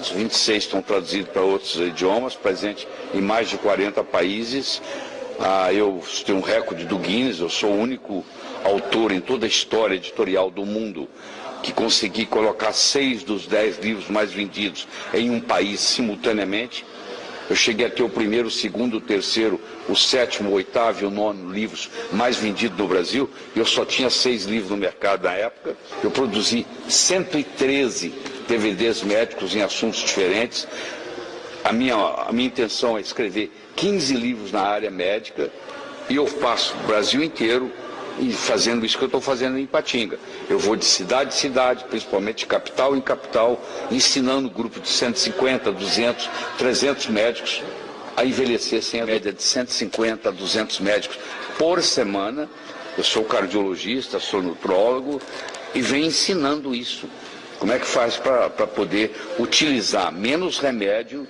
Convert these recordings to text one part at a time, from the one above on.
publicados, 26 estão traduzidos para outros idiomas, presente em mais de 40 países. Eu tenho um recorde do Guinness, eu sou o único autor em toda a história editorial do mundo que consegui colocar 6 dos 10 livros mais vendidos em um país simultaneamente. Eu cheguei a ter o primeiro, o segundo, o terceiro, o sétimo, o oitavo e o nono livros mais vendidos no Brasil. E eu só tinha 6 livros no mercado na época. Eu produzi 113 DVDs médicos em assuntos diferentes. A minha intenção é escrever 15 livros na área médica. E eu passo o Brasil inteiro e fazendo isso que eu estou fazendo em Ipatinga. Eu vou de cidade em cidade, principalmente de capital em capital, ensinando um grupo de 150, 200, 300 médicos a envelhecer sem a média de 150 a 200 médicos por semana. Eu sou cardiologista, sou nutrólogo e venho ensinando isso. Como é que faz para poder utilizar menos remédio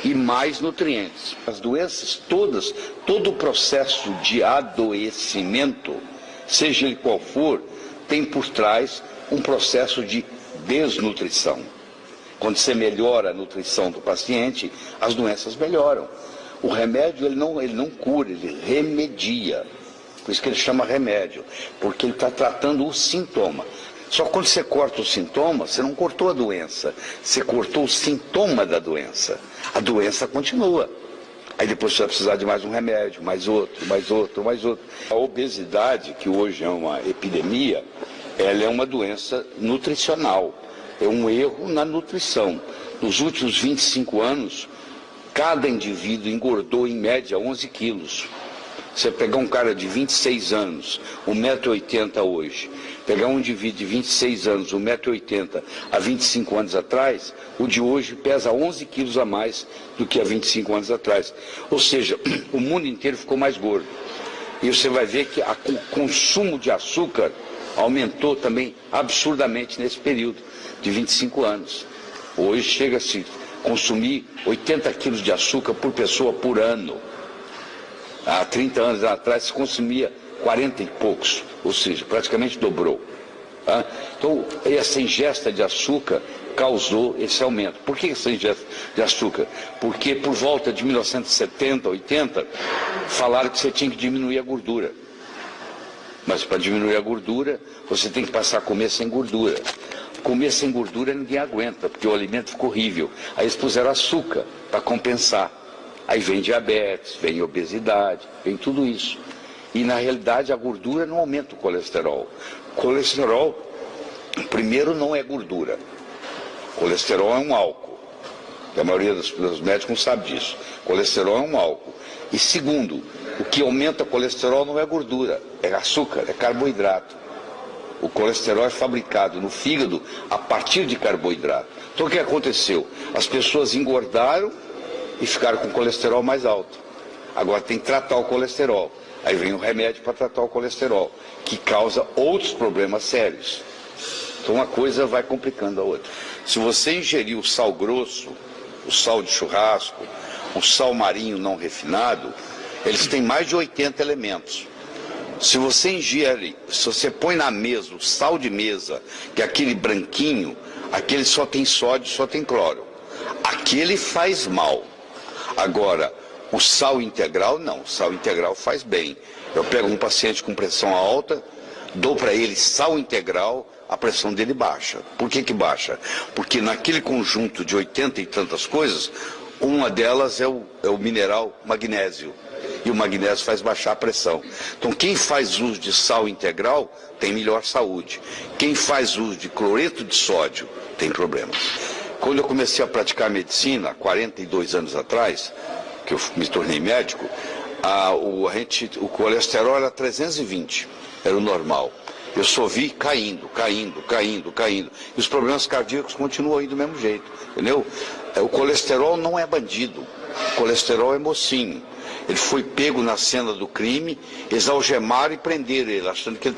e mais nutrientes. As doenças todas, todo o processo de adoecimento, seja ele qual for, tem por trás um processo de desnutrição. Quando você melhora a nutrição do paciente, as doenças melhoram. O remédio ele não cura, ele remedia. Por isso que ele chama remédio, porque ele está tratando o sintoma. Só que quando você corta o sintoma, você não cortou a doença, você cortou o sintoma da doença. A doença continua. Aí depois você vai precisar de mais um remédio, mais outro, mais outro, mais outro. A obesidade, que hoje é uma epidemia, ela é uma doença nutricional. É um erro na nutrição. Nos últimos 25 anos, cada indivíduo engordou em média 11 quilos. Você pegar um cara de 26 anos, 1,80 m hoje, pegar um indivíduo de 26 anos, 1,80 m há 25 anos atrás, o de hoje pesa 11 quilos a mais do que há 25 anos atrás. Ou seja, o mundo inteiro ficou mais gordo. E você vai ver que o consumo de açúcar aumentou também absurdamente nesse período de 25 anos. Hoje chega-se a consumir 80 quilos de açúcar por pessoa por ano. Há 30 anos atrás se consumia 40 e poucos, ou seja, praticamente dobrou. Tá? Então, essa ingesta de açúcar causou esse aumento. Por que essa ingesta de açúcar? Porque por volta de 1970, 80, falaram que você tinha que diminuir a gordura. Mas para diminuir a gordura, você tem que passar a comer sem gordura. Comer sem gordura ninguém aguenta, porque o alimento ficou horrível. Aí eles puseram açúcar para compensar. Aí vem diabetes, vem obesidade, vem tudo isso. E na realidade a gordura não aumenta o colesterol. Colesterol, primeiro, não é gordura. Colesterol é um álcool. A maioria dos médicos não sabe disso. Colesterol é um álcool. E segundo, o que aumenta o colesterol não é gordura, é açúcar, é carboidrato. O colesterol é fabricado no fígado a partir de carboidrato. Então o que aconteceu? As pessoas engordaram e ficaram com o colesterol mais alto. Agora tem que tratar o colesterol. Aí vem o remédio para tratar o colesterol, que causa outros problemas sérios. Então uma coisa vai complicando a outra. Se você ingerir o sal grosso, o sal de churrasco, o sal marinho não refinado, eles têm mais de 80 elementos. Se você ingere, se você põe na mesa o sal de mesa, que é aquele branquinho, aquele só tem sódio, só tem cloro. Aquele faz mal. Agora, o sal integral, não. O sal integral faz bem. Eu pego um paciente com pressão alta, dou para ele sal integral, a pressão dele baixa. Por que que baixa? Porque naquele conjunto de 80 e tantas coisas, uma delas é o mineral magnésio. E o magnésio faz baixar a pressão. Então, quem faz uso de sal integral tem melhor saúde. Quem faz uso de cloreto de sódio tem problemas. Quando eu comecei a praticar medicina, 42 anos atrás, que eu me tornei médico, o colesterol era 320, era o normal. Eu só vi caindo. E os problemas cardíacos continuam aí do mesmo jeito, entendeu? O colesterol não é bandido, o colesterol é mocinho. Ele foi pego na cena do crime, eles algemaram e prenderam ele, achando que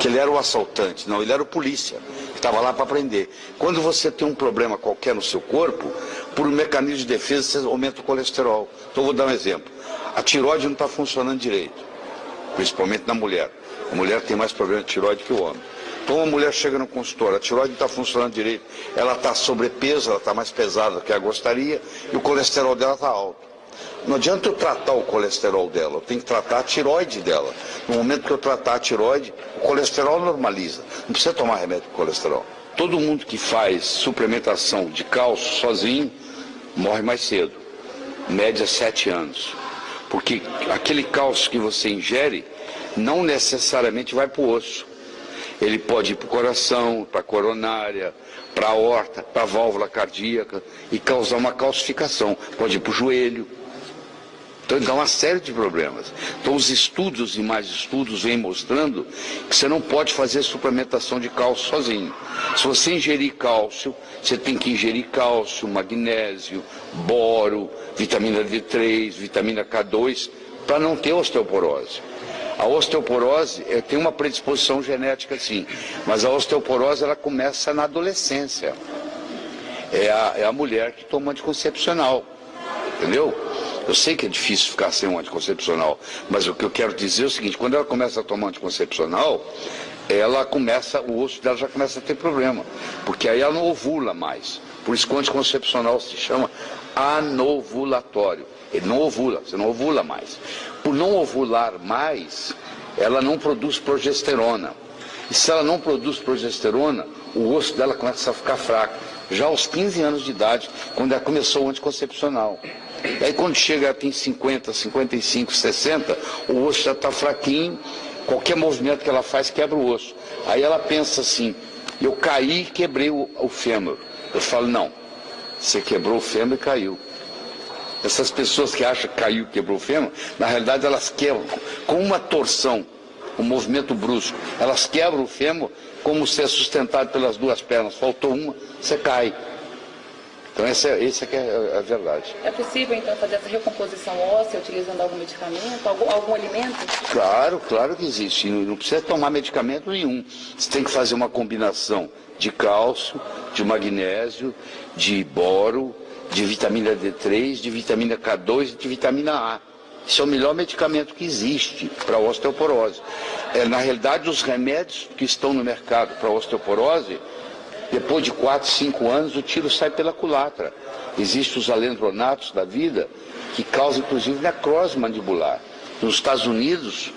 ele era o assaltante. Não, ele era o polícia, que estava lá para prender. Quando você tem um problema qualquer no seu corpo, por um mecanismo de defesa, você aumenta o colesterol. Então, eu vou dar um exemplo. A tireoide não está funcionando direito, principalmente na mulher. A mulher tem mais problema de tireoide que o homem. Então uma mulher chega no consultório, a tireoide não está funcionando direito, ela está sobrepeso, ela está mais pesada do que ela gostaria, e o colesterol dela está alto. Não adianta eu tratar o colesterol dela, eu tenho que tratar a tireoide dela. No momento que eu tratar a tireoide, o colesterol normaliza. Não precisa tomar remédio para colesterol. Todo mundo que faz suplementação de cálcio sozinho, morre mais cedo. Média 7 anos. Porque aquele cálcio que você ingere, não necessariamente vai para o osso. Ele pode ir para o coração, para a coronária, para a aorta, para a válvula cardíaca e causar uma calcificação. Pode ir para o joelho. Então dá uma série de problemas. Então os estudos e mais estudos vêm mostrando que você não pode fazer suplementação de cálcio sozinho. Se você ingerir cálcio, você tem que ingerir cálcio, magnésio, boro, vitamina D3, vitamina K2, para não ter osteoporose. A osteoporose tem uma predisposição genética sim, mas a osteoporose ela começa na adolescência. É a mulher que toma anticoncepcional, entendeu? Eu sei que é difícil ficar sem um anticoncepcional, mas o que eu quero dizer é o seguinte, quando ela começa a tomar anticoncepcional, o osso dela já começa a ter problema, porque aí ela não ovula mais. Por isso que o anticoncepcional se chama anovulatório. Ele não ovula, você não ovula mais. Por não ovular mais, ela não produz progesterona. E se ela não produz progesterona, o osso dela começa a ficar fraco. Já aos 15 anos de idade, quando ela começou o anticoncepcional. E aí quando chega, ela tem 50, 55, 60, o osso já está fraquinho, qualquer movimento que ela faz quebra o osso. Aí ela pensa assim, eu caí e quebrei o fêmur. Eu falo, não, você quebrou o fêmur e caiu. Essas pessoas que acham que caiu e quebrou o fêmur, na realidade elas quebram com uma torção, um movimento brusco. Elas quebram o fêmur como se é sustentado pelas duas pernas. Faltou uma, você cai. Então essa que é a verdade. É possível então fazer essa recomposição óssea utilizando algum medicamento, algum alimento? Claro que existe. Não precisa tomar medicamento nenhum. Você tem que fazer uma combinação de cálcio, de magnésio, de boro, de vitamina D3, de vitamina K2 e de vitamina A. Isso é o melhor medicamento que existe para a osteoporose. Na realidade, os remédios que estão no mercado para a osteoporose, depois de 4, 5 anos, o tiro sai pela culatra. Existem os alendronatos da vida, que causam, inclusive, necrose mandibular. Nos Estados Unidos,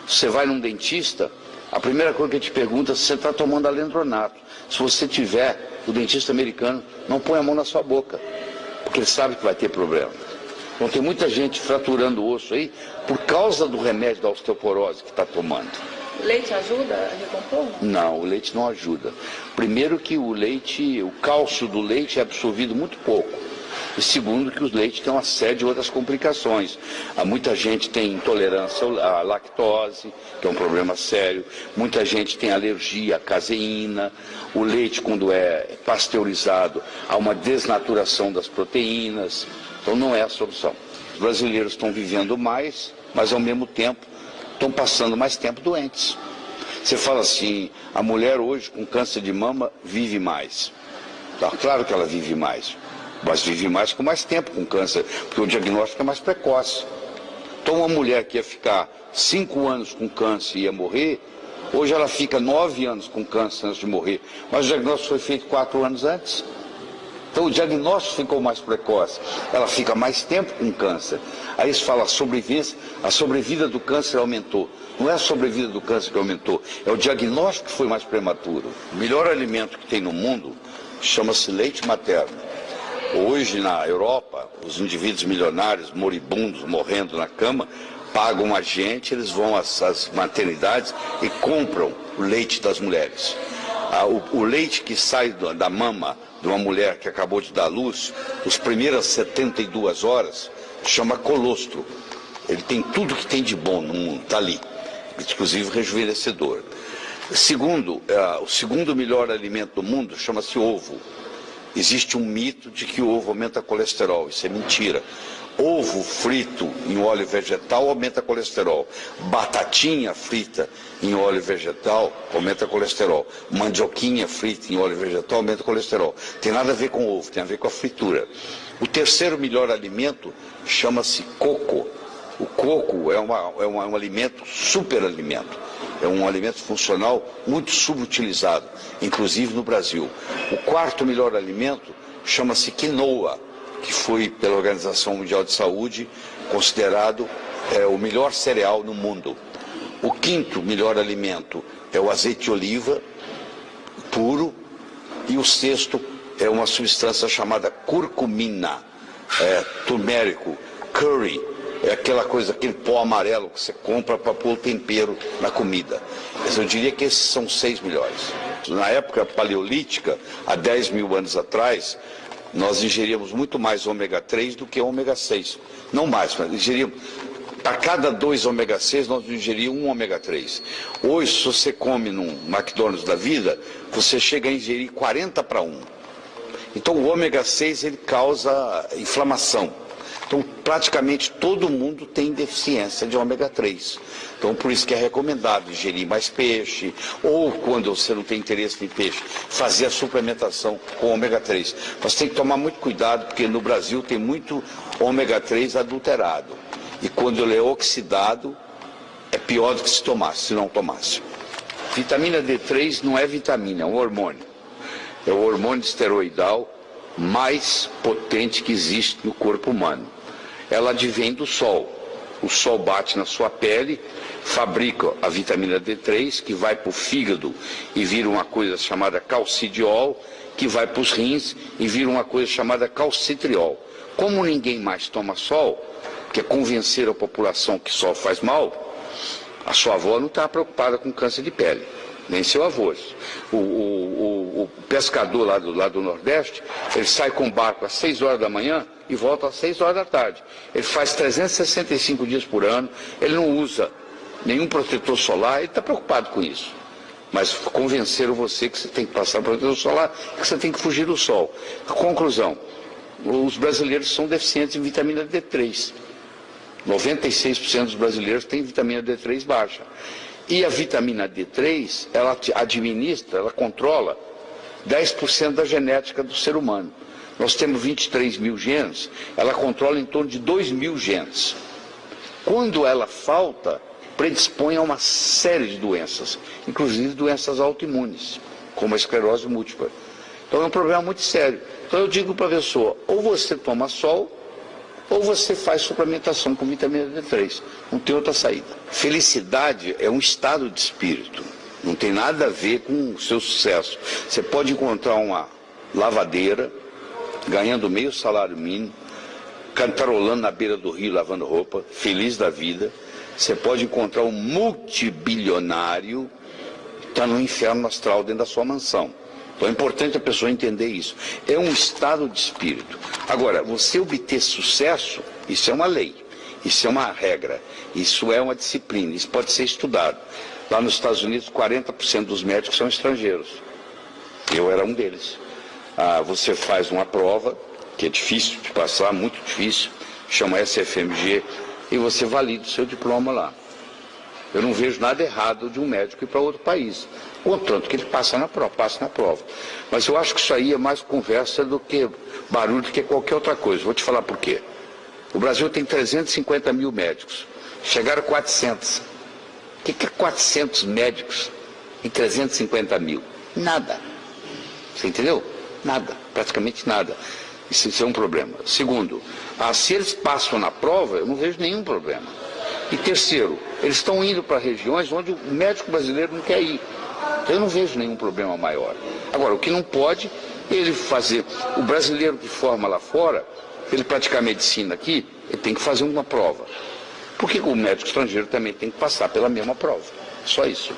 você vai num dentista, a primeira coisa que ele te pergunta é se você está tomando alendronato. Se você tiver, o dentista americano não põe a mão na sua boca, porque ele sabe que vai ter problema. Então tem muita gente fraturando o osso aí por causa do remédio da osteoporose que está tomando. O leite ajuda a recompor? Não, o leite não ajuda. Primeiro que o cálcio do leite é absorvido muito pouco. E segundo que o leite tem uma série de outras complicações. Muita gente tem intolerância à lactose, que é um problema sério. Muita gente tem alergia à caseína. O leite, quando é pasteurizado, há uma desnaturação das proteínas. Então não é a solução. Os brasileiros estão vivendo mais, mas ao mesmo tempo estão passando mais tempo doentes. Você fala assim, a mulher hoje com câncer de mama vive mais. Tá, claro que ela vive mais, mas vive mais com mais tempo com câncer, porque o diagnóstico é mais precoce. Então uma mulher que ia ficar 5 anos com câncer e ia morrer, hoje ela fica 9 anos com câncer antes de morrer, mas o diagnóstico foi feito 4 anos antes. Então o diagnóstico ficou mais precoce, ela fica mais tempo com câncer. Aí se fala a sobrevida do câncer aumentou. Não é a sobrevida do câncer que aumentou, é o diagnóstico que foi mais prematuro. O melhor alimento que tem no mundo chama-se leite materno. Hoje na Europa, os indivíduos milionários, moribundos, morrendo na cama, pagam a gente, eles vão às maternidades e compram o leite das mulheres. O leite que sai da mama de uma mulher que acabou de dar luz, as primeiras 72 horas, chama colostro. Ele tem tudo que tem de bom no mundo, está ali, inclusive rejuvenescedor. O segundo melhor alimento do mundo chama-se ovo. Existe um mito de que o ovo aumenta colesterol, isso é mentira. Ovo frito em óleo vegetal aumenta colesterol. Batatinha frita em óleo vegetal aumenta colesterol. Mandioquinha frita em óleo vegetal aumenta colesterol. Tem nada a ver com ovo, tem a ver com a fritura. O terceiro melhor alimento chama-se coco. O coco é um alimento, super alimento. É um alimento funcional muito subutilizado, inclusive no Brasil. O quarto melhor alimento chama-se quinoa, que foi pela Organização Mundial de Saúde considerado o melhor cereal no mundo. O quinto melhor alimento é o azeite de oliva puro, e o sexto é uma substância chamada curcumina, turmérico, curry, é aquela coisa, aquele pó amarelo que você compra para pôr o tempero na comida. Mas eu diria que esses são os 6 melhores. Na época paleolítica, há 10 mil anos atrás, nós ingeríamos muito mais ômega 3 do que ômega 6. Não mais, mas ingeríamos. Para cada 2 ômega 6, nós ingeríamos 1 ômega 3. Hoje, se você come num McDonald's da vida, você chega a ingerir 40 para 1. Então, o ômega 6 ele causa inflamação. Então, praticamente todo mundo tem deficiência de ômega 3. Então, por isso que é recomendado ingerir mais peixe, ou quando você não tem interesse em peixe, fazer a suplementação com ômega 3. Mas tem que tomar muito cuidado, porque no Brasil tem muito ômega 3 adulterado. E quando ele é oxidado, é pior do que se tomasse, se não tomasse. Vitamina D3 não é vitamina, é um hormônio. É o hormônio esteroidal mais potente que existe no corpo humano. Ela advém do sol. O sol bate na sua pele, fabrica a vitamina D3, que vai para o fígado e vira uma coisa chamada calcidiol, que vai para os rins e vira uma coisa chamada calcitriol. Como ninguém mais toma sol, que é convencer a população que sol faz mal, a sua avó não está preocupada com câncer de pele, nem seu avô. O pescador lá do Nordeste, ele sai com o barco às 6 horas da manhã e volta às 6 horas da tarde. Ele faz 365 dias por ano, ele não usa nenhum protetor solar, ele está preocupado com isso. Mas convenceram você que você tem que passar protetor solar, que você tem que fugir do sol. Conclusão, os brasileiros são deficientes em vitamina D3. 96% dos brasileiros têm vitamina D3 baixa. E a vitamina D3, ela administra, ela controla 10% da genética do ser humano. Nós temos 23 mil genes, ela controla em torno de 2 mil genes. Quando ela falta, predispõe a uma série de doenças, inclusive doenças autoimunes, como a esclerose múltipla. Então é um problema muito sério. Então eu digo para a pessoa, ou você toma sol, ou você faz suplementação com vitamina D3. Não tem outra saída. Felicidade é um estado de espírito. Não tem nada a ver com o seu sucesso. Você pode encontrar uma lavadeira, ganhando meio salário mínimo, cantarolando na beira do rio, lavando roupa, feliz da vida. Você pode encontrar um multibilionário que está no inferno astral dentro da sua mansão. Então é importante a pessoa entender isso. É um estado de espírito. Agora, você obter sucesso, isso é uma lei, isso é uma regra, isso é uma disciplina, isso pode ser estudado. Lá nos Estados Unidos, 40% dos médicos são estrangeiros. Eu era um deles. Você faz uma prova, que é difícil de passar, muito difícil, chama SFMG, e você valida o seu diploma lá. Eu não vejo nada errado de um médico ir para outro país, contanto que ele passe na prova. Mas eu acho que isso aí é mais conversa do que barulho, do que qualquer outra coisa. Vou te falar por quê. O Brasil tem 350 mil médicos, chegaram 400. O que é 400 médicos em 350 mil? Nada. Você entendeu? Nada, praticamente nada. Isso é um problema. Segundo, se eles passam na prova, eu não vejo nenhum problema. E terceiro, eles estão indo para regiões onde o médico brasileiro não quer ir. Então eu não vejo nenhum problema maior. Agora, o que não pode, ele fazer... O brasileiro que forma lá fora, ele praticar medicina aqui, ele tem que fazer uma prova. Por que o médico estrangeiro também tem que passar pela mesma prova? Só isso.